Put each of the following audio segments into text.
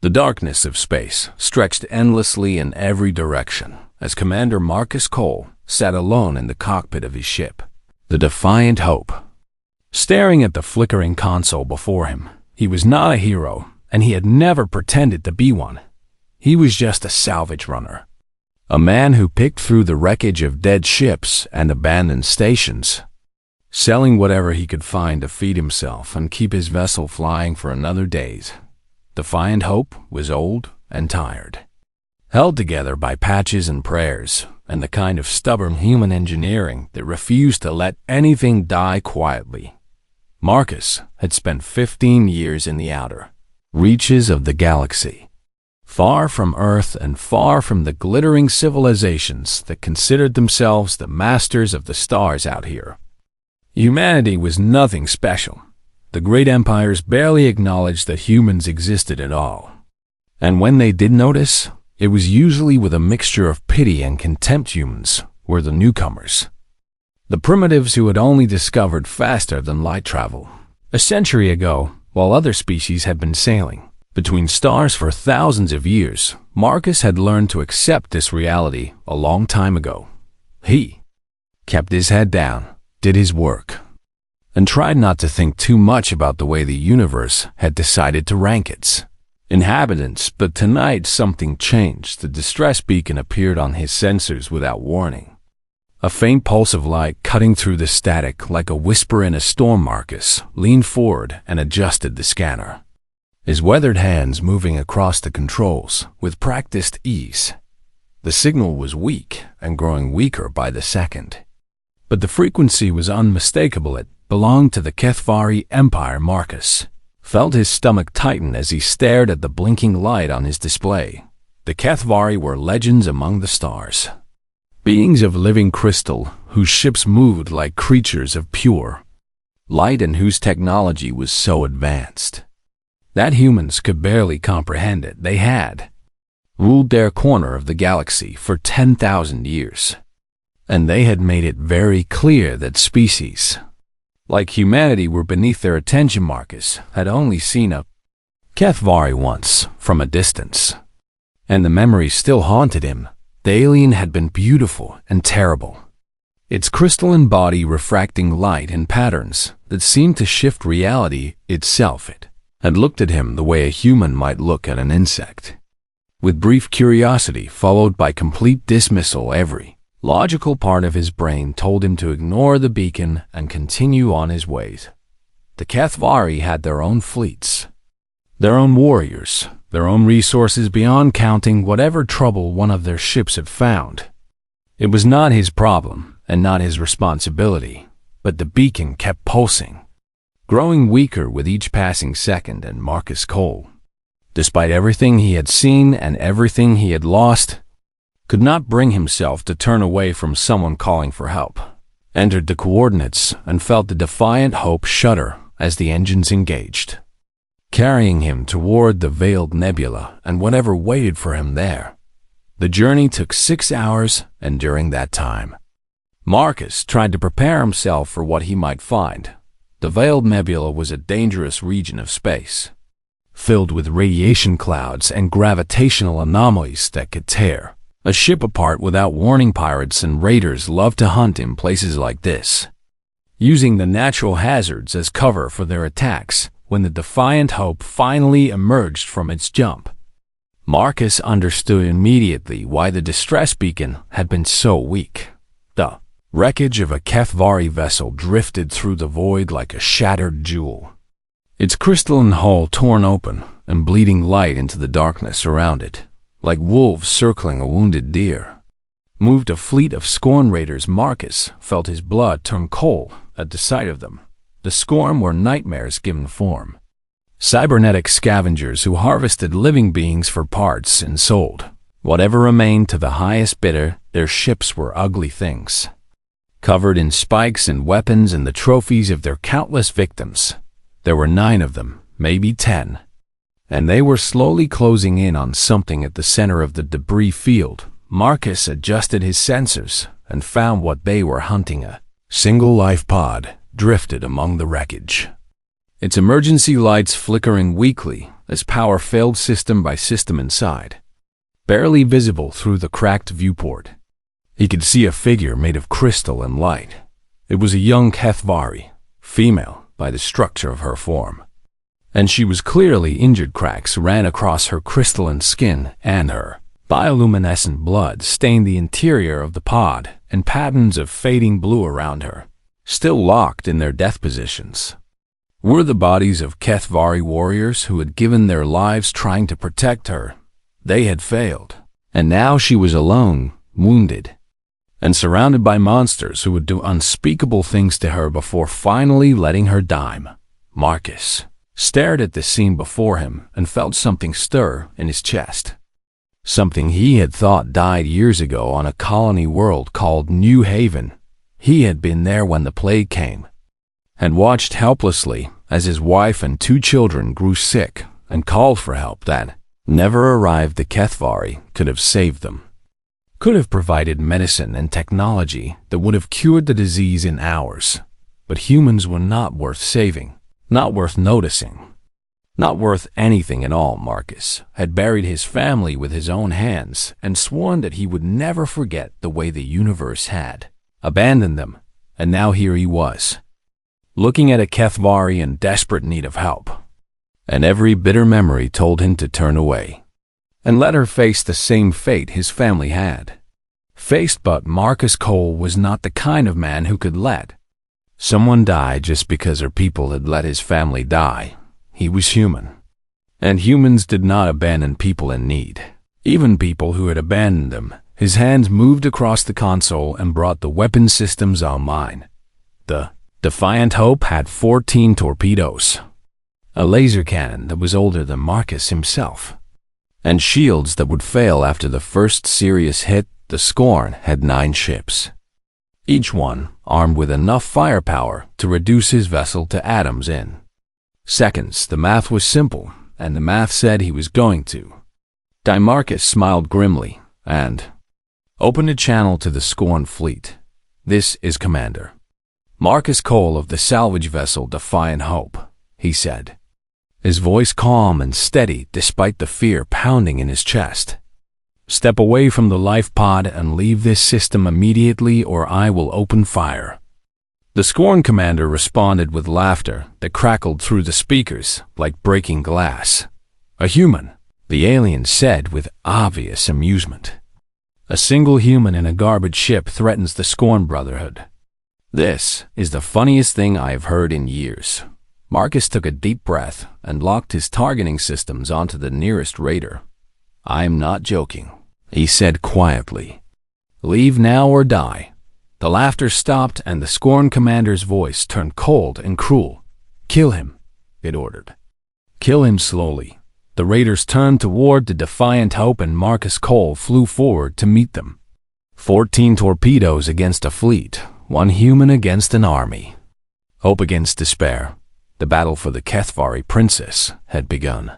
The darkness of space stretched endlessly in every direction as Commander Marcus Cole sat alone in the cockpit of his ship, the Defiant Hope. Staring at the flickering console before him, he was not a hero, and he had never pretended to be one. He was just a salvage runner. A man who picked through the wreckage of dead ships and abandoned stations, selling whatever he could find to feed himself and keep his vessel flying for another days. Defiant Hope was old and tired, held together by patches and prayers and the kind of stubborn human engineering that refused to let anything die quietly. Marcus had spent 15 years in the outer reaches of the galaxy, far from Earth and far from the glittering civilizations that considered themselves the masters of the stars out here. Humanity was nothing special. The great empires barely acknowledged that humans existed at all. And when they did notice, it was usually with a mixture of pity and contempt. Humans were the newcomers, the primitives who had only discovered faster than light travel a century ago, while other species had been sailing between stars for thousands of years. Marcus had learned to accept this reality a long time ago. He kept his head down, did his work, and tried not to think too much about the way the universe had decided to rank its inhabitants. But tonight something changed. The distress beacon appeared on his sensors without warning. A faint pulse of light cutting through the static like a whisper in a storm. Marcus leaned forward and adjusted the scanner, his weathered hands moving across the controls with practiced ease. The signal was weak and growing weaker by the second, but the frequency was unmistakable. It belonged to the Kethvari Empire. Marcus felt his stomach tighten as he stared at the blinking light on his display. The Kethvari were legends among the stars, beings of living crystal whose ships moved like creatures of pure light and whose technology was so advanced that humans could barely comprehend it. They had ruled their corner of the galaxy for 10,000 years, and they had made it very clear that species like humanity were beneath their attention. Marcus had only seen a Kethvari once from a distance, and the memory still haunted him. The alien had been beautiful and terrible, its crystalline body refracting light in patterns that seemed to shift reality itself. It had looked at him the way a human might look at an insect, with brief curiosity followed by complete dismissal. Every logical part of his brain told him to ignore the beacon and continue on his ways. The Kethvari had their own fleets, their own warriors, their own resources beyond counting. Whatever trouble one of their ships had found, it was not his problem and not his responsibility. But the beacon kept pulsing, growing weaker with each passing second, and Marcus Cole, despite everything he had seen and everything he had lost, could not bring himself to turn away from someone calling for help. Entered the coordinates and felt the Defiant Hope shudder as the engines engaged, carrying him toward the Veiled Nebula and whatever waited for him there. The journey took 6 hours, and during that time, Marcus tried to prepare himself for what he might find. The Veiled Nebula was a dangerous region of space, filled with radiation clouds and gravitational anomalies that could tear a ship apart without warning. Pirates and raiders loved to hunt in places like this, using the natural hazards as cover for their attacks. When the Defiant Hope finally emerged from its jump, Marcus understood immediately why the distress beacon had been so weak. The wreckage of a Kethvari vessel drifted through the void like a shattered jewel, its crystalline hull torn open and bleeding light into the darkness around it. Like wolves circling a wounded deer, moved a fleet of Scorn raiders. Marcus felt his blood turn cold at the sight of them. The Scorn were nightmares given form, cybernetic scavengers who harvested living beings for parts and sold whatever remained to the highest bidder. Their ships were ugly things, covered in spikes and weapons and the trophies of their countless victims. There were 9 of them, maybe 10. And they were slowly closing in on something at the center of the debris field. Marcus adjusted his sensors and found what they were hunting. A single life pod drifted among the wreckage, its emergency lights flickering weakly as power failed system by system inside, barely visible through the cracked viewport. He could see a figure made of crystal and light. It was a young HFY, female by the structure of her form, and she was clearly injured. Cracks ran across her crystalline skin, and her bioluminescent blood stained the interior of the pod, and patterns of fading blue around her, still locked in their death positions, were the bodies of HFY warriors who had given their lives trying to protect her. They had failed, and now she was alone, wounded, and surrounded by monsters who would do unspeakable things to her before finally letting her die. Marcus stared at the scene before him and felt something stir in his chest. Something he had thought died years ago on a colony world called New Haven. He had been there when the plague came, and watched helplessly as his wife and 2 children grew sick and called for help that never arrived. The HFY could have saved them, could have provided medicine and technology that would have cured the disease in hours. But humans were not worth saving, not worth noticing, not worth anything at all. Marcus had buried his family with his own hands and sworn that he would never forget the way the universe had abandoned them, and now here he was, looking at a HFY in desperate need of help, and every bitter memory told him to turn away and let her face the same fate his family had faced. But Marcus Cole was not the kind of man who could let someone die just because her people had let his family die. He was human, and humans did not abandon people in need, even people who had abandoned them. His hands moved across the console and brought the weapon systems online. The Defiant Hope had 14 torpedoes, a laser cannon that was older than Marcus himself, and shields that would fail after the first serious hit. The Scorn had 9 ships, each one armed with enough firepower to reduce his vessel to atoms in seconds. The math was simple, and the math said he was going to die. Marcus smiled grimly and opened a channel to the Scorn fleet. "This is Commander Marcus Cole of the salvage vessel Defiant Hope," he said, his voice calm and steady despite the fear pounding in his chest. "Step away from the life pod and leave this system immediately, or I will open fire." The Scorn commander responded with laughter that crackled through the speakers like breaking glass. "A human," the alien said with obvious amusement. "A single human in a garbage ship threatens the Scorn Brotherhood. This is the funniest thing I have heard in years." Marcus took a deep breath and locked his targeting systems onto the nearest raider. "I'm not joking," he said quietly. "Leave now or die." The laughter stopped, and the Scorn commander's voice turned cold and cruel. "Kill him," it ordered. "Kill him slowly." The raiders turned toward the Defiant Hope, and Marcus Cole flew forward to meet them. 14 torpedoes against a fleet, 1 human against an army. Hope against despair. The battle for the HFY princess had begun.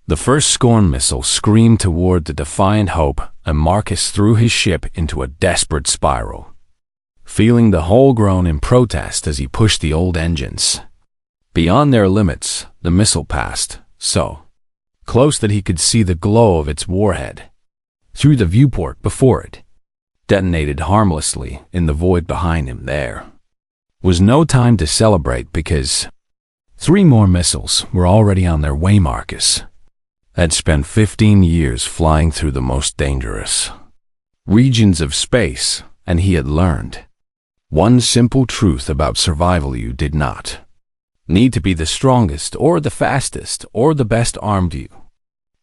The first Scorn missile screamed toward the Defiant Hope, and Marcus threw his ship into a desperate spiral, feeling the hull groan in protest as he pushed the old engines beyond their limits. The missile passed, so close that he could see the glow of its warhead through the viewport before it detonated harmlessly in the void behind him. There was no time to celebrate because 3 more missiles were already on their way. Marcus had spent 15 years flying through the most dangerous regions of space, and he had learned one simple truth about survival: you did not need to be the strongest or the fastest or the best armed. You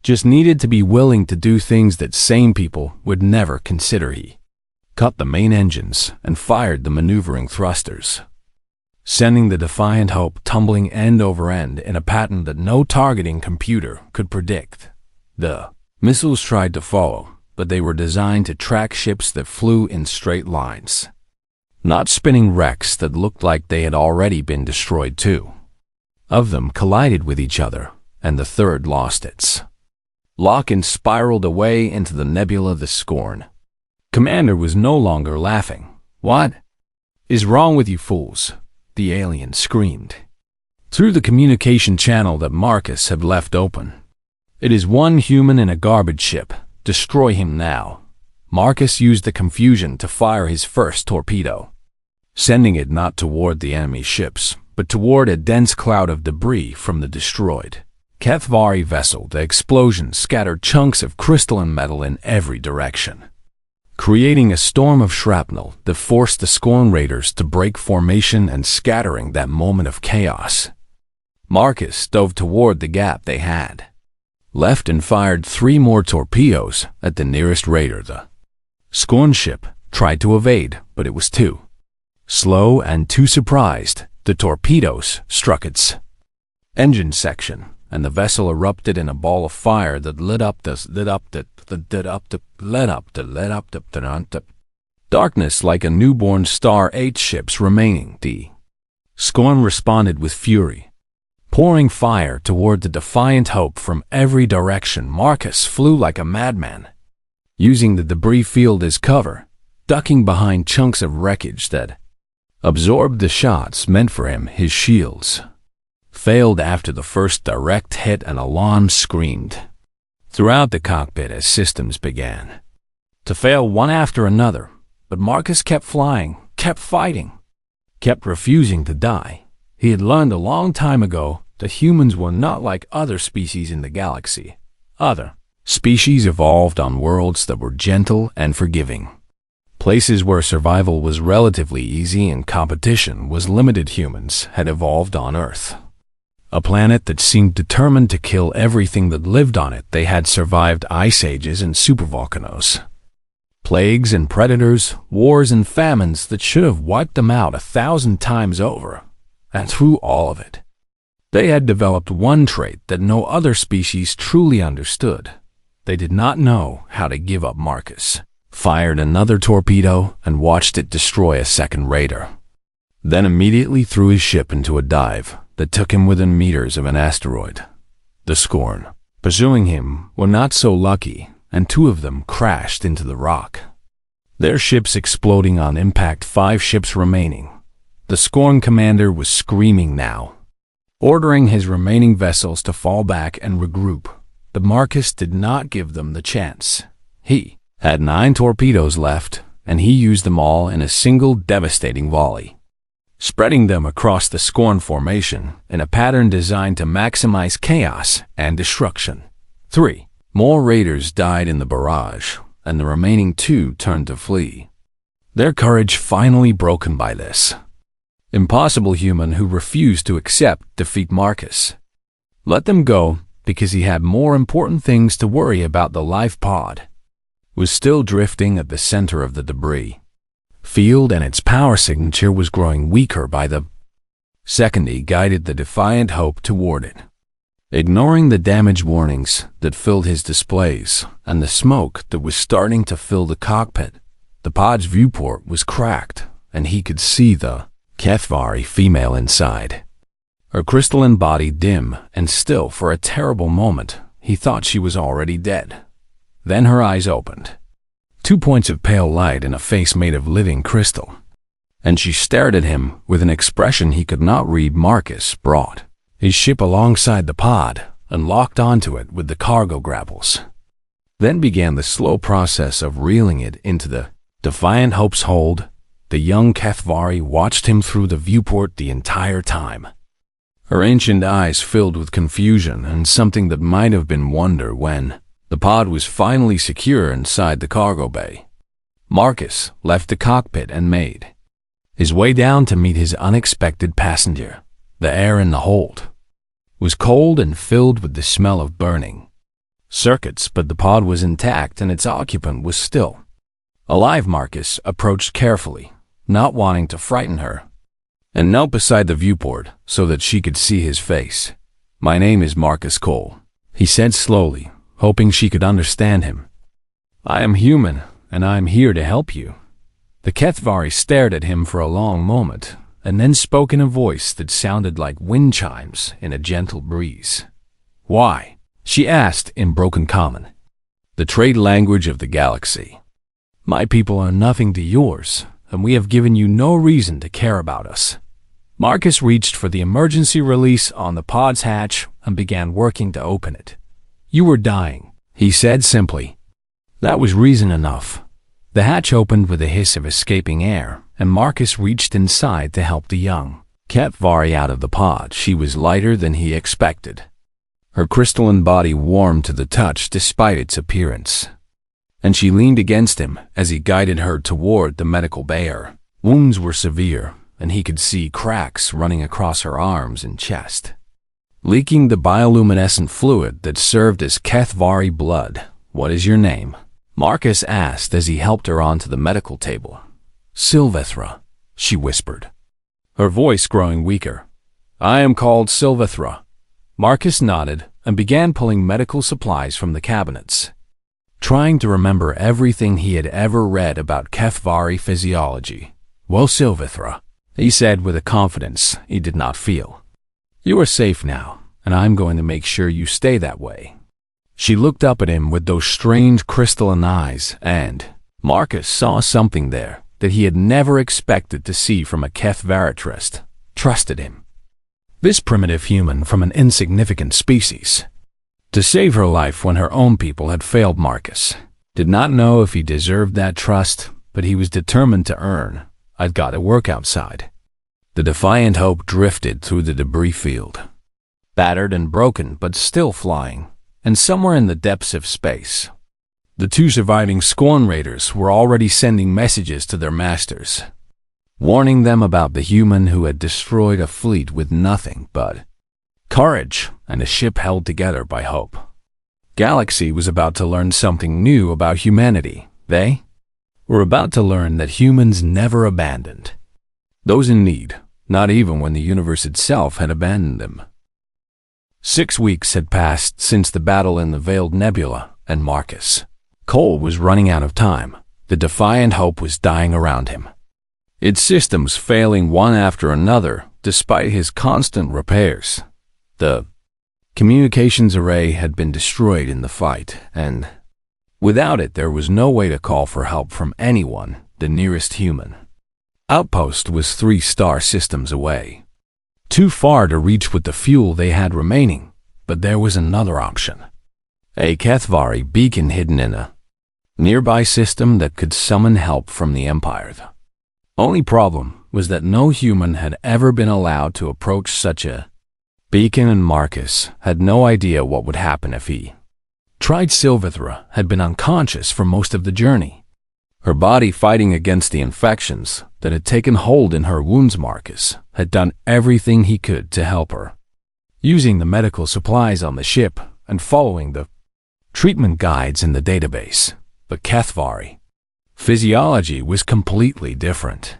just needed to be willing to do things that sane people would never consider. He cut the main engines and fired the maneuvering thrusters, sending the Defiant Hope tumbling end over end in a pattern that no targeting computer could predict. The missiles tried to follow, but they were designed to track ships that flew in straight lines, not spinning wrecks that looked like they had already been destroyed. 2 of them collided with each other, and the third lost its lock and spiraled away into the nebula. The Scorn commander was no longer laughing. "What is wrong with you fools?" the alien screamed. through the communication channel that Marcus had left open. It is one human in a garbage ship. Destroy him now. Marcus used the confusion to fire his first torpedo, sending it not toward the enemy ships, but toward a dense cloud of debris from the destroyed HFY vessel. The explosion scattered chunks of crystalline metal in every direction, creating a storm of shrapnel that forced the Scorn Raiders to break formation and scattering that moment of chaos. Marcus dove toward the gap they had left and fired 3 more torpedoes at the nearest raider. The Scorn ship tried to evade, but it was too slow and too surprised. The torpedoes struck its engine section, and the vessel erupted in a ball of fire that lit up the darkness like a newborn star. 8 ships remaining. The Scorn responded with fury, pouring fire toward the Defiant Hope from every direction. Marcus flew like a madman, using the debris field as cover, ducking behind chunks of wreckage that absorbed the shots meant for him. His shields failed after the first direct hit, and alarms screamed throughout the cockpit as systems began to fail one after another. But Marcus kept flying, kept fighting, kept refusing to die. He had learned a long time ago that humans were not like other species in the galaxy. Other species evolved on worlds that were gentle and forgiving, places where survival was relatively easy and competition was limited. Humans had evolved on Earth, a planet that seemed determined to kill everything that lived on it. They had survived ice ages and supervolcanoes, plagues and predators, wars and famines that should have wiped them out 1,000 times over. And through all of it, they had developed one trait that no other species truly understood. They did not know how to give up. Marcus fired another torpedo and watched it destroy a second raider, then immediately threw his ship into a dive that took him within meters of an asteroid. The Scorn pursuing him were not so lucky, and 2 of them crashed into the rock, their ships exploding on impact. 5 ships remaining. The Scorn commander was screaming now, ordering his remaining vessels to fall back and regroup. But Marcus did not give them the chance. He had 9 torpedoes left, and he used them all in a single devastating volley, spreading them across the Scorn formation in a pattern designed to maximize chaos and destruction. 3 more raiders died in the barrage, and the remaining 2 turned to flee, their courage finally broken by this impossible human who refused to accept defeat. Marcus let them go because he had more important things to worry about. The life pod was still drifting at the center of the debris field, and its power signature was growing weaker by the second. He guided the Defiant Hope toward it, ignoring the damage warnings that filled his displays and the smoke that was starting to fill the cockpit. The pod's viewport was cracked, and he could see the HFY female inside, her crystalline body dim and still. For a terrible moment, he thought she was already dead. Then her eyes opened, 2 points of pale light in a face made of living crystal, and she stared at him with an expression he could not read. Marcus brought his ship alongside the pod and locked onto it with the cargo grapples, then began the slow process of reeling it into the Defiant Hope's hold. The young HFY watched him through the viewport the entire time, her ancient eyes filled with confusion and something that might have been wonder. When the pod was finally secure inside the cargo bay, Marcus left the cockpit and made his way down to meet his unexpected passenger. The air in the hold was cold and filled with the smell of burning circuits, but the pod was intact and its occupant was still alive. Marcus approached carefully, not wanting to frighten her, and knelt beside the viewport so that she could see his face. "My name is Marcus Cole," he said slowly, hoping she could understand him. "I am human, and I am here to help you." The HFY stared at him for a long moment, and then spoke in a voice that sounded like wind chimes in a gentle breeze. "Why?" she asked in broken common, the trade language of the galaxy. "My people are nothing to yours, and we have given you no reason to care about us." Marcus reached for the emergency release on the pod's hatch and began working to open it. "You were dying," he said simply. That was reason enough. The hatch opened with a hiss of escaping air, and Marcus reached inside to help the young HFY out of the pod. She was lighter than he expected. Her crystalline body warmed to the touch despite its appearance, and she leaned against him as he guided her toward the medical bay. Her wounds were severe, and he could see cracks running across her arms and chest, leaking the bioluminescent fluid that served as HFY blood. "What is your name?" Marcus asked as he helped her onto the medical table. "Silvethra," she whispered, her voice growing weaker. "I am called Silvethra." Marcus nodded and began pulling medical supplies from the cabinets, trying to remember everything he had ever read about HFY physiology. "Well, Silvethra," he said with a confidence he did not feel, "you are safe now, and I'm going to make sure you stay that way." She looked up at him with those strange crystalline eyes, and Marcus saw something there that he had never expected to see from a HFY trusted him. This primitive human from an insignificant species, to save her life when her own people had failed. Marcus did not know if he deserved that trust, but he was determined to earn. "I've got to work outside." The defiant hope drifted through the debris field, battered and broken but still flying, and somewhere in the depths of space, the two surviving Scorn Raiders were already sending messages to their masters, warning them about the human who had destroyed a fleet with nothing but courage and a ship held together by hope. Galaxy was about to learn something new about humanity. They were about to learn that humans never abandoned those in need, not even when the universe itself had abandoned them. 6 weeks had passed since the battle in the Veiled Nebula, and Marcus Cole was running out of time. The defiant hope was dying around him, its systems failing one after another despite his constant repairs. The communications array had been destroyed in the fight, and without it there was no way to call for help from anyone. The nearest human outpost was 3 star systems away, too far to reach with the fuel they had remaining. But there was another option, a HFY beacon hidden in a nearby system that could summon help from the Empire. The only problem was that no human had ever been allowed to approach such a beacon, and Marcus had no idea what would happen if he tried. Silvethra had been unconscious for most of the journey, her body fighting against the infections that had taken hold in her wounds. Marcus had done everything he could to help her, using the medical supplies on the ship and following the treatment guides in the database. But HFY physiology was completely different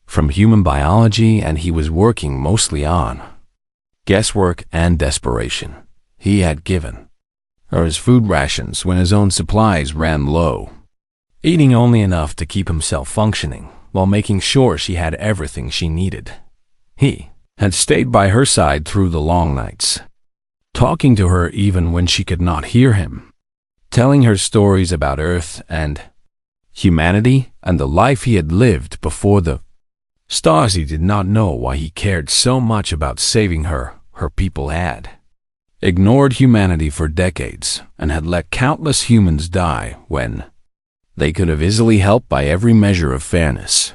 from human biology, and he was working mostly on guesswork and desperation. He had given her his food rations when his own supplies ran low, eating only enough to keep himself functioning while making sure she had everything she needed. He had stayed by her side through the long nights, talking to her even when she could not hear him, telling her stories about Earth and humanity and the life he had lived before the stars. He did not know why he cared so much about saving her. Her people had ignored humanity for decades and had let countless humans die when they could have easily helped by every measure of fairness.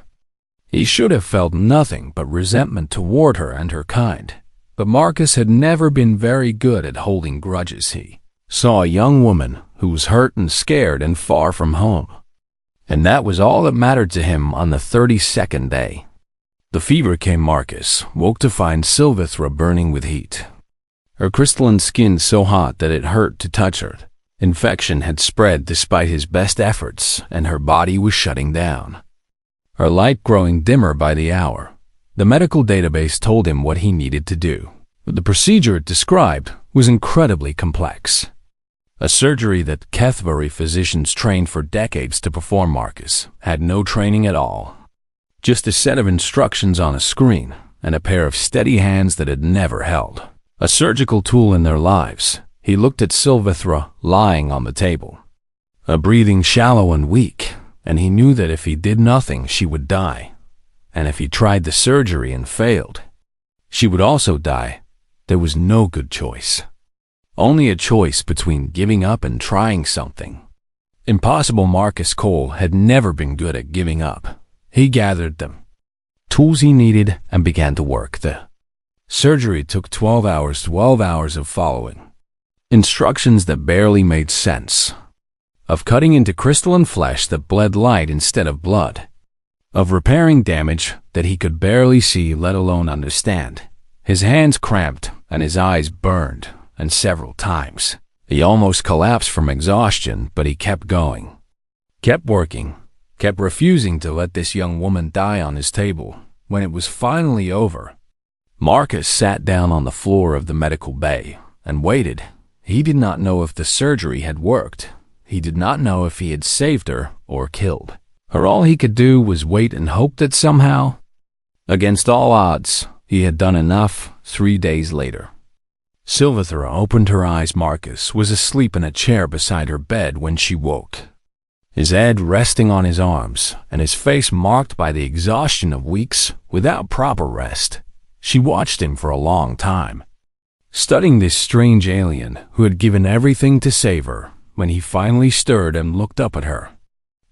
He should have felt nothing but resentment toward her and her kind. But Marcus had never been very good at holding grudges. He saw a young woman who was hurt and scared and far from home, and that was all that mattered to him on the 32nd day. The fever came. Marcus woke to find Silvethra burning with heat, her crystalline skin so hot that it hurt to touch her. Infection had spread despite his best efforts, and her body was shutting down, her light growing dimmer by the hour. The medical database told him what he needed to do, but the procedure it described was incredibly complex, a surgery that HFY physicians trained for decades to perform. Marcus had no training at all, just a set of instructions on a screen and a pair of steady hands that had never held a surgical tool in their lives. He looked at Silvethra lying on the table, a breathing shallow and weak, and he knew that if he did nothing she would die, and if he tried the surgery and failed, She would also die. There was no good choice. Only a choice between giving up and trying something. Impossible Marcus Cole had never been good at giving up. He gathered them tools he needed and began to work. The surgery took 12 hours of following instructions that barely made sense, of cutting into crystalline flesh that bled light instead of blood, of repairing damage that he could barely see, let alone understand. His hands cramped and his eyes burned, and several times he almost collapsed from exhaustion, but he kept going, kept working, kept refusing to let this young woman die on his table. When it was finally over, Marcus sat down on the floor of the medical bay and waited. He did not know if the surgery had worked. He did not know if he had saved her or killed her. All he could do was wait and hope that somehow, against all odds, he had done enough. 3 days later, Silvethra opened her eyes. Marcus was asleep in a chair beside her bed when she woke, his head resting on his arms and his face marked by the exhaustion of weeks without proper rest. She watched him for a long time, studying this strange alien who had given everything to save her. When he finally stirred and looked up at her,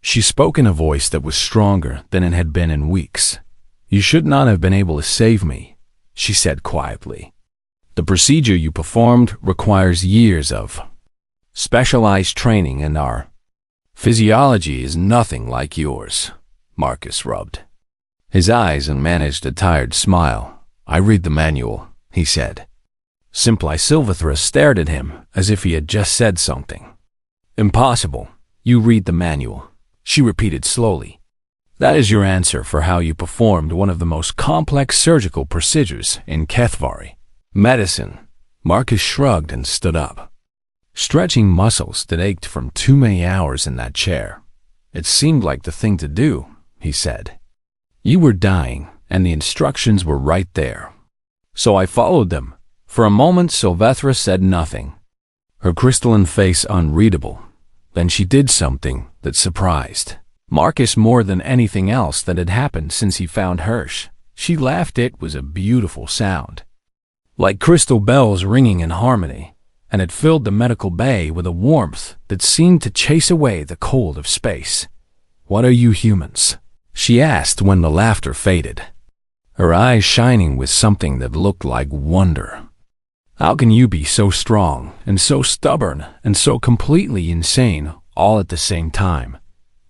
she spoke in a voice that was stronger than it had been in weeks. "You should not have been able to save me," she said quietly. "The procedure you performed requires years of specialized training, and our physiology is nothing like yours." Marcus rubbed his eyes and managed a tired smile. "I read the manual," he said. Simply. Silvethra stared at him as if he had just said something. "Impossible. You read the manual," she repeated slowly. "That is your answer for how you performed one of the most complex surgical procedures in Kethvari medicine." Marcus shrugged and stood up, stretching muscles that ached from too many hours in that chair. "It seemed like the thing to do," he said. "You were dying, and the instructions were right there. So I followed them." For a moment, Silvethra said nothing, her crystalline face unreadable. Then she did something that surprised Marcus more than anything else that had happened since he found Hirsch. She laughed. It was a beautiful sound, like crystal bells ringing in harmony, and it filled the medical bay with a warmth that seemed to chase away the cold of space. "What are you humans?" she asked when the laughter faded, her eyes shining with something that looked like wonder. "How can you be so strong and so stubborn and so completely insane all at the same time?"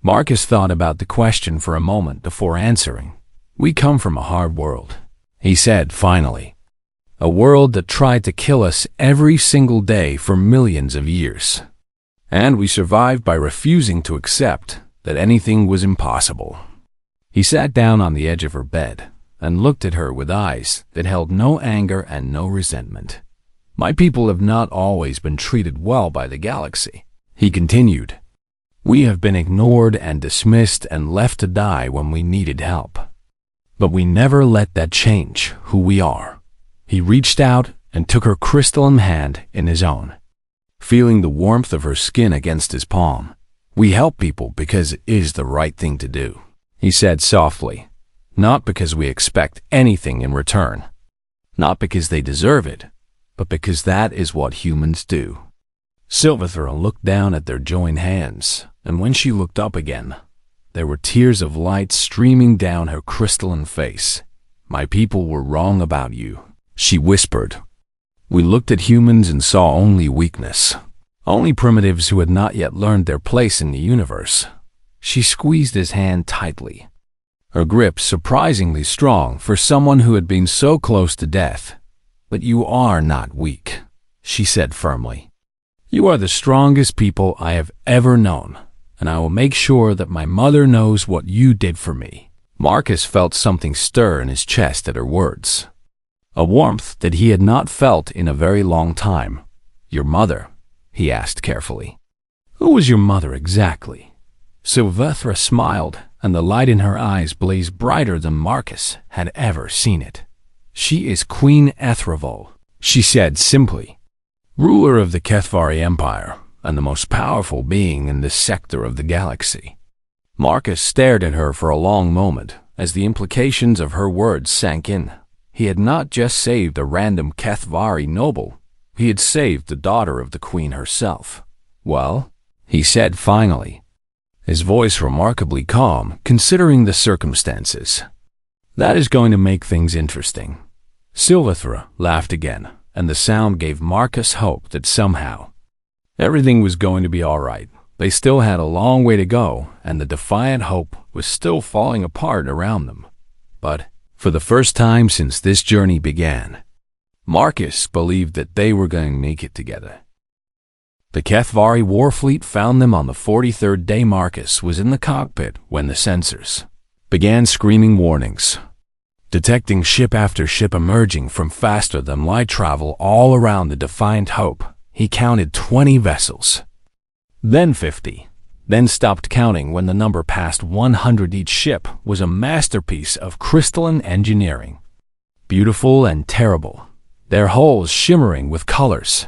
Marcus thought about the question for a moment before answering. "We come from a hard world," he said finally. "A world that tried to kill us every single day for millions of years. And we survived by refusing to accept that anything was impossible." He sat down on the edge of her bed and looked at her with eyes that held no anger and no resentment. "My people have not always been treated well by the galaxy," he continued. "We have been ignored and dismissed and left to die when we needed help. But we never let that change who we are." He reached out and took her crystalline hand in his own, feeling the warmth of her skin against his palm. "We help people because it is the right thing to do," he said softly. "Not because we expect anything in return. Not because they deserve it, but because that is what humans do." Silvethra looked down at their joined hands, and when she looked up again, there were tears of light streaming down her crystalline face. "My people were wrong about you," she whispered. "We looked at humans and saw only weakness, only primitives who had not yet learned their place in the universe." She squeezed his hand tightly, her grip surprisingly strong for someone who had been so close to death. "But you are not weak," she said firmly. "You are the strongest people I have ever known, and I will make sure that my mother knows what you did for me." Marcus felt something stir in his chest at her words, a warmth that he had not felt in a very long time. "Your mother?" he asked carefully. "Who was your mother exactly?" Silvethra smiled, and the light in her eyes blazed brighter than Marcus had ever seen it. "She is Queen Ethravol," she said simply, "ruler of the Kethvari Empire and the most powerful being in this sector of the galaxy." Marcus stared at her for a long moment as the implications of her words sank in. He had not just saved a random HFY noble, he had saved the daughter of the queen herself. "Well," he said finally, his voice remarkably calm considering the circumstances, "that is going to make things interesting." Silvethra laughed again, and the sound gave Marcus hope that somehow everything was going to be all right. They still had a long way to go, and the defiant hope was still falling apart around them. But for the first time since this journey began, Marcus believed that they were going to make it together. The HFY War fleet found them on the 43rd day. Marcus was in the cockpit when the sensors began screaming warnings, detecting ship after ship emerging from faster-than-light travel all around the defiant hope. He counted 20 vessels, then 50, then stopped counting when the number passed 100. Each ship was a masterpiece of crystalline engineering, beautiful and terrible, their hulls shimmering with colors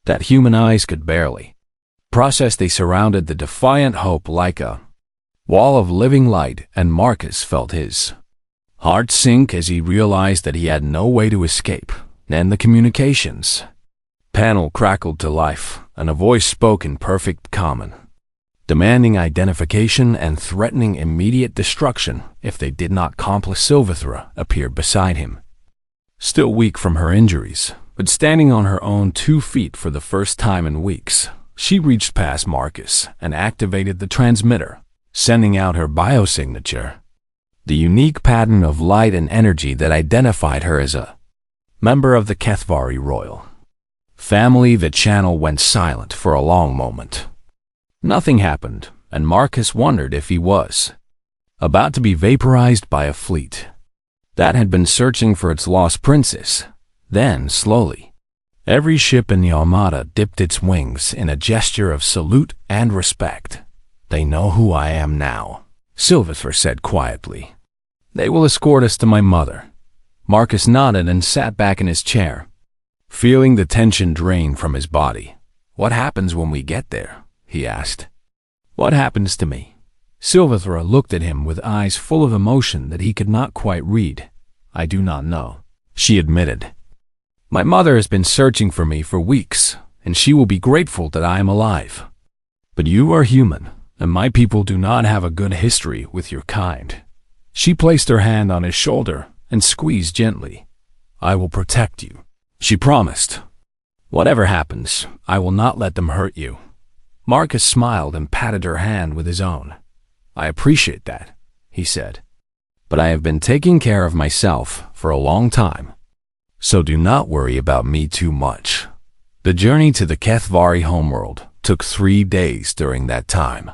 that human eyes could barely process. They surrounded the defiant hope like a wall of living light, and Marcus felt his heart sink as he realized that he had no way to escape. Then the communications panel crackled to life, and a voice spoke in perfect common, demanding identification and threatening immediate destruction if they did not comply. Silvethra appeared beside him, still weak from her injuries, but standing on her own 2 feet for the first time in weeks. She reached past Marcus and activated the transmitter, sending out her biosignature, the unique pattern of light and energy that identified her as a member of the HFY royal family. The channel went silent for a long moment. Nothing happened, and Marcus wondered if he was about to be vaporized by a fleet that had been searching for its lost princess. Then, slowly, every ship in the Armada dipped its wings in a gesture of salute and respect. "They know who I am now," Silvethra said quietly. "They will escort us to my mother." Marcus nodded and sat back in his chair, feeling the tension drain from his body. "What happens when we get there?" he asked. "What happens to me?" Silvethra looked at him with eyes full of emotion that he could not quite read. "I do not know," she admitted. "My mother has been searching for me for weeks, and she will be grateful that I am alive. But you are human, and my people do not have a good history with your kind." She placed her hand on his shoulder and squeezed gently. "I will protect you," she promised. "Whatever happens, I will not let them hurt you." Marcus smiled and patted her hand with his own. "I appreciate that," he said, "but I have been taking care of myself for a long time, so do not worry about me too much." The journey to the HFY homeworld took 3 days. During that time,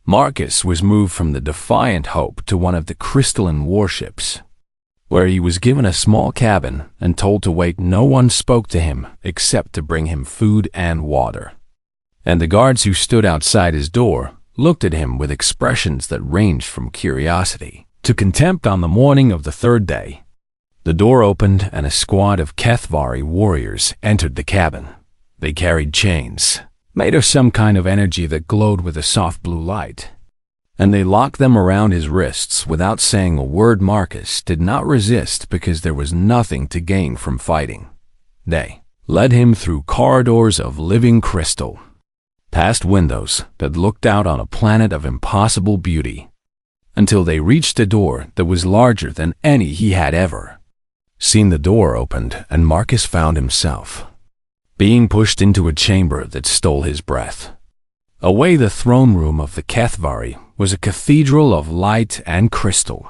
Marcus was moved from the Defiant Hope to one of the crystalline warships, where he was given a small cabin and told to wait. No one spoke to him except to bring him food and water, and the guards who stood outside his door looked at him with expressions that ranged from curiosity to contempt. On the morning of the 3rd day, the door opened and a squad of HFY warriors entered the cabin. They carried chains made of some kind of energy that glowed with a soft blue light, and they locked them around his wrists without saying a word. Marcus did not resist because there was nothing to gain from fighting. They led him through corridors of living crystal, past windows that looked out on a planet of impossible beauty, until they reached a door that was larger than any he had ever seen. The door opened, and Marcus found himself being pushed into a chamber that stole his breath. Away, the throne room of the HFY was a cathedral of light and crystal,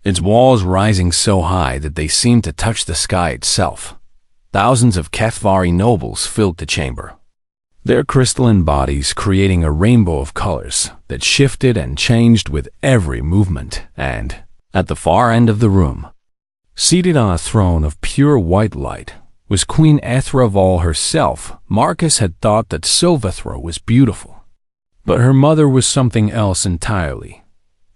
its walls rising so high that they seemed to touch the sky itself. Thousands of HFY nobles filled the chamber, their crystalline bodies creating a rainbow of colors that shifted and changed with every movement. And at the far end of the room, seated on a throne of pure white light, was Queen Ethraval herself. Marcus had thought that Silvethra was beautiful, but her mother was something else entirely.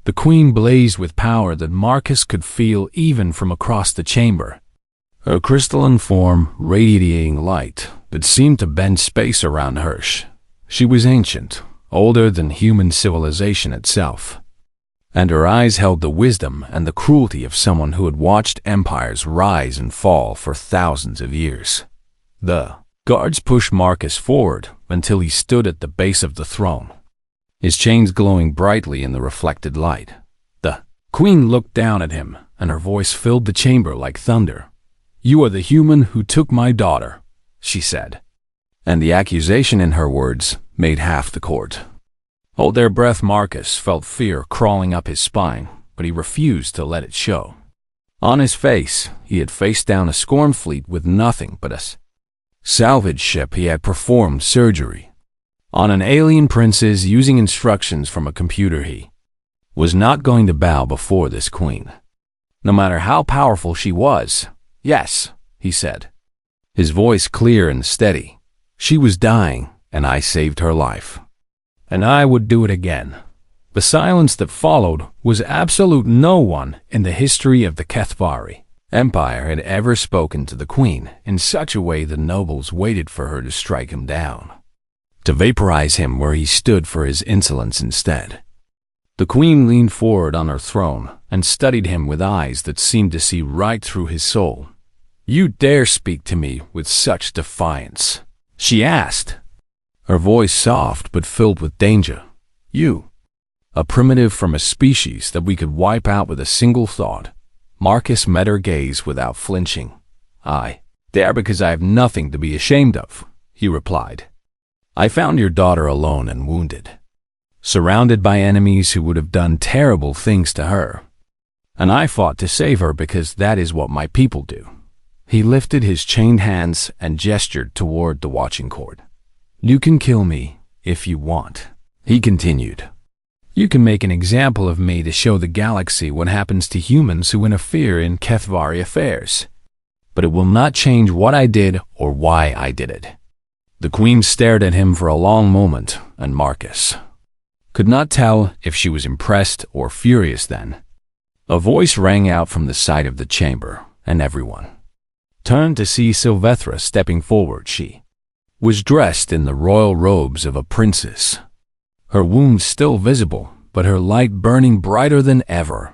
The queen blazed with power that Marcus could feel even from across the chamber, her crystalline form radiating light that seemed to bend space around her. She was ancient, older than human civilization itself, and her eyes held the wisdom and the cruelty of someone who had watched empires rise and fall for thousands of years. The guards pushed Marcus forward until he stood at the base of the throne, his chains glowing brightly in the reflected light. The queen looked down at him, and her voice filled the chamber like thunder. "You are the human who took my daughter," she said. And the accusation in her words made half the court hold their breath. Marcus felt fear crawling up his spine, but he refused to let it show. On his face, he had faced down a scorn fleet with nothing but a salvage ship. He had performed surgery on an alien princess using instructions from a computer. He was not going to bow before this queen, no matter how powerful she was. "Yes," he said, his voice clear and steady. "She was dying, and I saved her life. And I would do it again." The silence that followed was absolute. No one in the history of the HFY Empire had ever spoken to the queen in such a way. The nobles waited for her to strike him down, to vaporize him where he stood for his insolence instead. The queen leaned forward on her throne and studied him with eyes that seemed to see right through his soul. "You dare speak to me with such defiance?" she asked, her voice soft but filled with danger. "You, a primitive from a species that we could wipe out with a single thought." Marcus met her gaze without flinching. "I dare because I have nothing to be ashamed of," he replied. "I found your daughter alone and wounded, surrounded by enemies who would have done terrible things to her. And I fought to save her because that is what my people do." He lifted his chained hands and gestured toward the watching court. "You can kill me if you want," he continued. "You can make an example of me to show the galaxy what happens to humans who interfere in HFY affairs. But it will not change what I did or why I did it." The queen stared at him for a long moment, and Marcus could not tell if she was impressed or furious then. A voice rang out from the side of the chamber, and everyone turned to see Sylvethra stepping forward. She was dressed in the royal robes of a princess, her wounds still visible, but her light burning brighter than ever.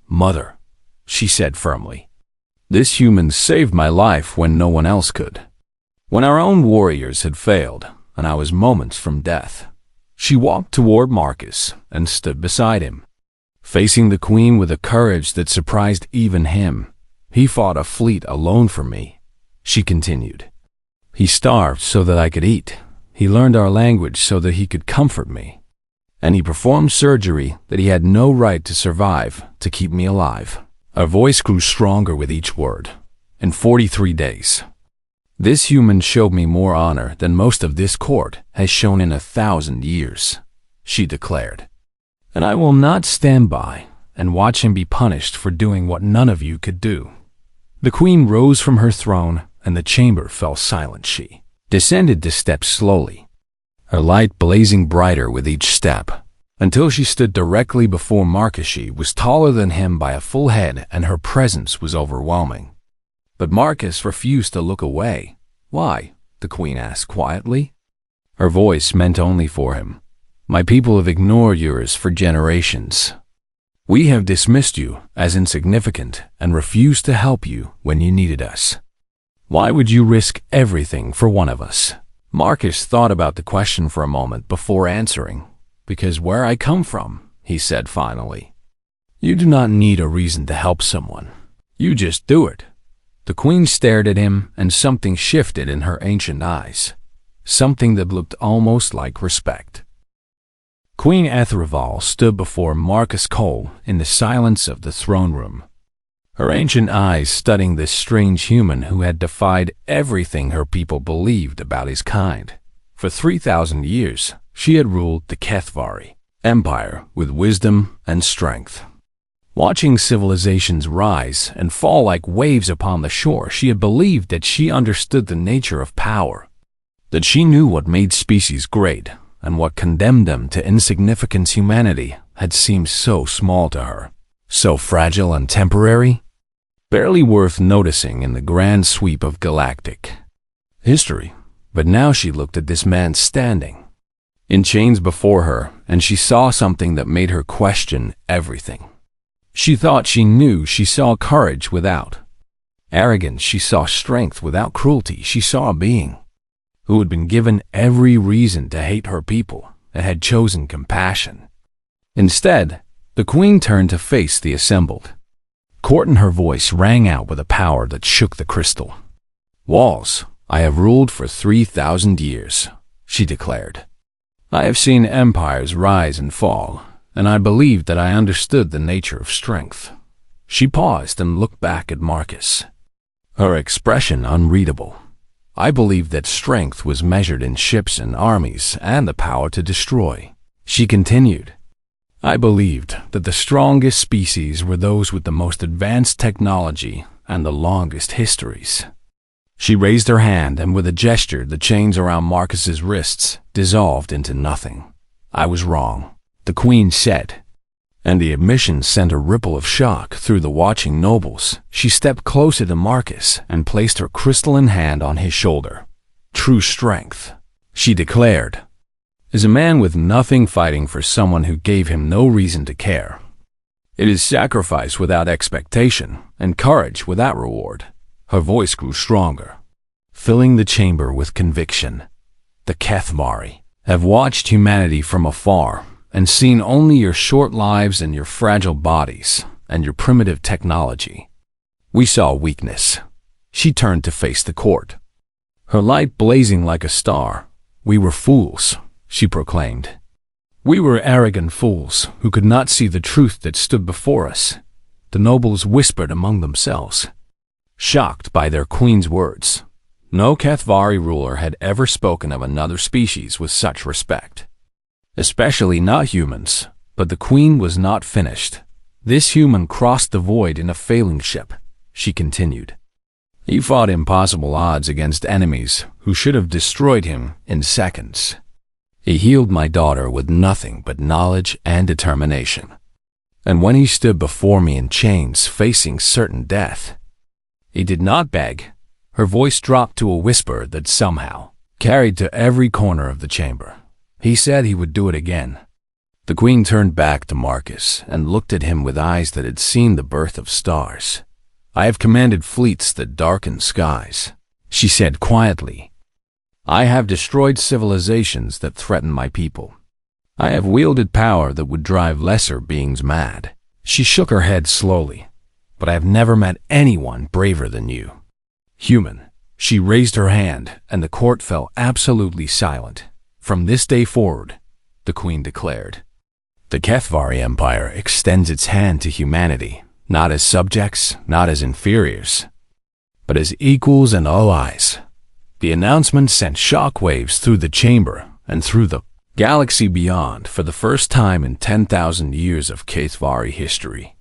"Mother," she said firmly, "this human saved my life when no one else could. When our own warriors had failed, and I was moments from death." She walked toward Marcus and stood beside him, facing the queen with a courage that surprised even him. "He fought a fleet alone for me," she continued. "He starved so that I could eat. He learned our language so that he could comfort me. And he performed surgery that he had no right to survive to keep me alive." Her voice grew stronger with each word. "In 43 days, this human showed me more honor than most of this court has shown in 1,000 years, she declared. "And I will not stand by and watch him be punished for doing what none of you could do." The queen rose from her throne, and the chamber fell silent. She descended the steps slowly, her light blazing brighter with each step, until she stood directly before Marcus. She was taller than him by a full head, and her presence was overwhelming. But Marcus refused to look away. "Why?" the queen asked quietly. Her voice meant only for him. "My people have ignored yours for generations. We have dismissed you as insignificant and refused to help you when you needed us. Why would you risk everything for one of us?" Marcus thought about the question for a moment before answering. "Because where I come from," he said finally. "You do not need a reason to help someone. You just do it." The queen stared at him, and something shifted in her ancient eyes, something that looked almost like respect. Queen Ethreval stood before Marcus Cole in the silence of the throne room, her ancient eyes studying this strange human who had defied everything her people believed about his kind. For 3,000 years, she had ruled the HFY Empire with wisdom and strength. Watching civilizations rise and fall like waves upon the shore, she had believed that she understood the nature of power, that she knew what made species great, and what condemned them to insignificance. Humanity had seemed so small to her, so fragile and temporary, barely worth noticing in the grand sweep of galactic history. But now she looked at this man standing, in chains before her, and she saw something that made her question everything. She thought she knew. She saw courage without arrogance. She saw strength without cruelty. She saw a being who had been given every reason to hate her people and had chosen compassion. Instead, the queen turned to face the assembled court, and her voice rang out with a power that shook the crystal walls. "I have ruled for 3,000 years," she declared. "I have seen empires rise and fall, and I believed that I understood the nature of strength." She paused and looked back at Marcus, her expression unreadable. "I believed that strength was measured in ships and armies and the power to destroy," she continued. "I believed that the strongest species were those with the most advanced technology and the longest histories." She raised her hand, and with a gesture, the chains around Marcus's wrists dissolved into nothing. "I was wrong," the queen said, and the admission sent a ripple of shock through the watching nobles. She stepped closer to Marcus and placed her crystalline hand on his shoulder. "True strength," she declared, "is a man with nothing fighting for someone who gave him no reason to care. It is sacrifice without expectation and courage without reward." Her voice grew stronger, filling the chamber with conviction. "The Kethvari have watched humanity from afar and seen only your short lives and your fragile bodies and your primitive technology. We saw weakness." She turned to face the court, her light blazing like a star. "We were fools," she proclaimed. "We were arrogant fools who could not see the truth that stood before us." The nobles whispered among themselves, shocked by their queen's words. No Kethvari ruler had ever spoken of another species with such respect, especially not humans. But the queen was not finished. "This human crossed the void in a failing ship," she continued. "He fought impossible odds against enemies who should have destroyed him in seconds. He healed my daughter with nothing but knowledge and determination. And when he stood before me in chains facing certain death, he did not beg." Her voice dropped to a whisper that somehow carried to every corner of the chamber. "He said he would do it again." The queen turned back to Marcus and looked at him with eyes that had seen the birth of stars. "I have commanded fleets that darken skies," she said quietly. "I have destroyed civilizations that threaten my people. I have wielded power that would drive lesser beings mad." She shook her head slowly. "But I have never met anyone braver than you, human." She raised her hand, and the court fell absolutely silent. "From this day forward," the queen declared, "the Kethvari Empire extends its hand to humanity, not as subjects, not as inferiors, but as equals and allies." The announcement sent shockwaves through the chamber and through the galaxy beyond. For the first time in 10,000 years of Kethvari history,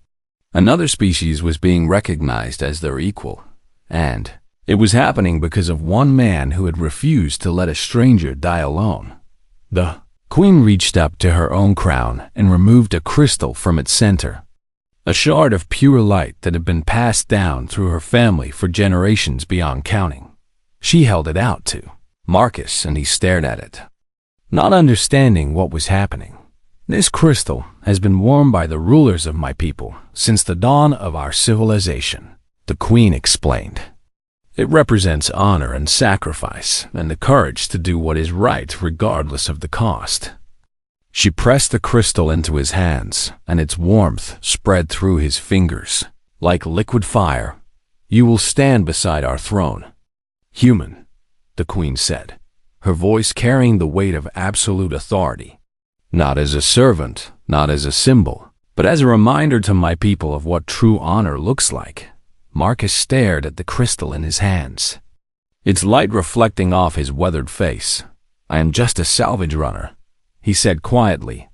another species was being recognized as their equal, and it was happening because of one man who had refused to let a stranger die alone. The queen reached up to her own crown and removed a crystal from its center, a shard of pure light that had been passed down through her family for generations beyond counting. She held it out to Marcus, and he stared at it, not understanding what was happening. "This crystal has been worn by the rulers of my people since the dawn of our civilization," the queen explained. "It represents honor and sacrifice and the courage to do what is right regardless of the cost." She pressed the crystal into his hands, and its warmth spread through his fingers like liquid fire. "You will stand beside our throne, human," the queen said, her voice carrying the weight of absolute authority. "Not as a servant, not as a symbol, but as a reminder to my people of what true honor looks like." Marcus stared at the crystal in his hands, its light reflecting off his weathered face. "I am just a salvage runner," he said quietly.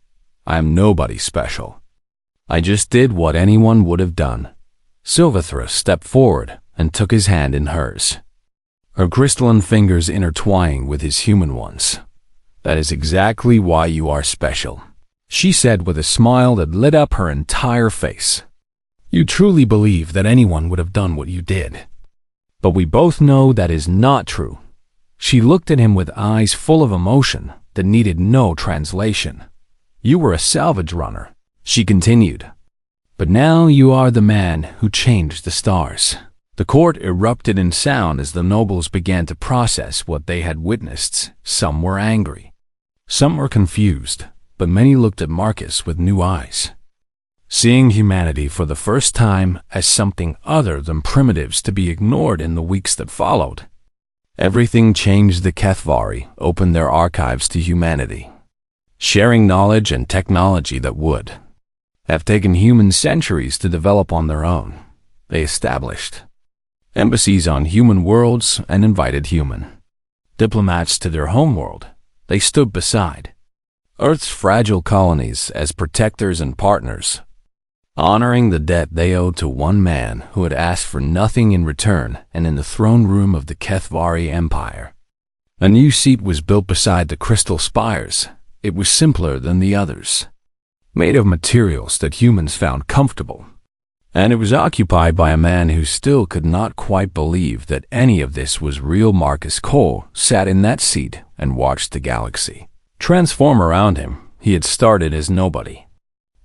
"I am nobody special. I just did what anyone would have done." Silvithra stepped forward and took his hand in hers, her crystalline fingers intertwining with his human ones. "That is exactly why you are special," she said with a smile that lit up her entire face. "You truly believe that anyone would have done what you did. But we both know that is not true." She looked at him with eyes full of emotion, that needed no translation. You were a salvage runner, she continued. But now you are the man who changed the stars. The court erupted in sound as the nobles began to process what they had witnessed. Some were angry. Some were confused, but many looked at Marcus with new eyes. Seeing humanity for the first time as something other than primitives to be ignored in the weeks that followed, everything changed. The HFY opened their archives to humanity, sharing knowledge and technology that would have taken humans centuries to develop on their own. They established embassies on human worlds and invited human diplomats to their homeworld. They stood beside Earth's fragile colonies as protectors and partners, honoring the debt they owed to one man who had asked for nothing in return. And in the throne room of the HFY Empire, a new seat was built beside the crystal spires. It was simpler than the others, made of materials that humans found comfortable, and it was occupied by a man who still could not quite believe that any of this was real. Marcus Cole sat in that seat and watched the galaxy transform around him. He had started as nobody,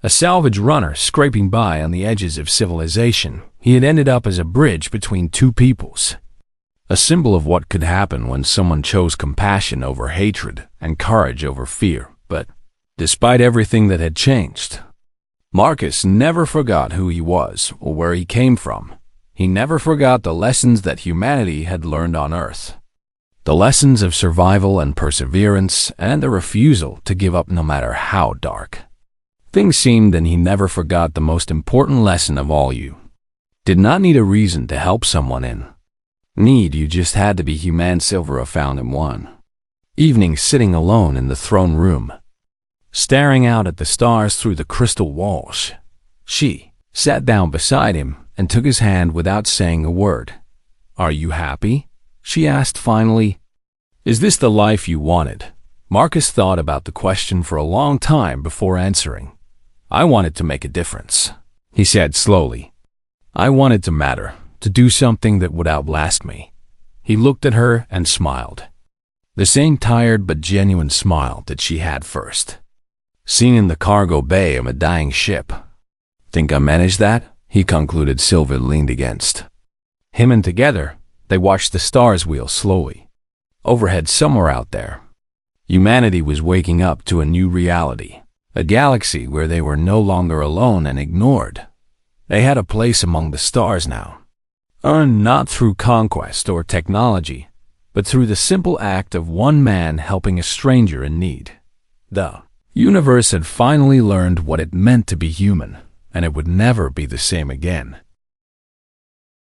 a salvage runner scraping by on the edges of civilization. He had ended up as a bridge between two peoples, a symbol of what could happen when someone chose compassion over hatred and courage over fear. But despite everything that had changed, Marcus never forgot who he was or where he came from. He never forgot the lessons that humanity had learned on Earth, the lessons of survival and perseverance and the refusal to give up no matter how dark things seemed. And he never forgot the most important lesson of all: you did not need a reason to help someone in need. You just had to be human. Silvera found him one evening sitting alone in the throne room, staring out at the stars through the crystal walls. She sat down beside him and took his hand without saying a word. "Are you happy?" she asked finally. "Is this the life you wanted?" Marcus thought about the question for a long time before answering. "I wanted to make a difference," he said slowly. "I wanted to matter, to do something that would outlast me." He looked at her and smiled, the same tired but genuine smile that she had first seen in the cargo bay of a dying ship. "Think I managed that?" he concluded. Silver leaned against him, and together they watched the stars wheel slowly overhead. Somewhere out there, humanity was waking up to a new reality, a galaxy where they were no longer alone and ignored. They had a place among the stars now, earned not through conquest or technology, but through the simple act of one man helping a stranger in need. The universe had finally learned what it meant to be human, and it would never be the same again.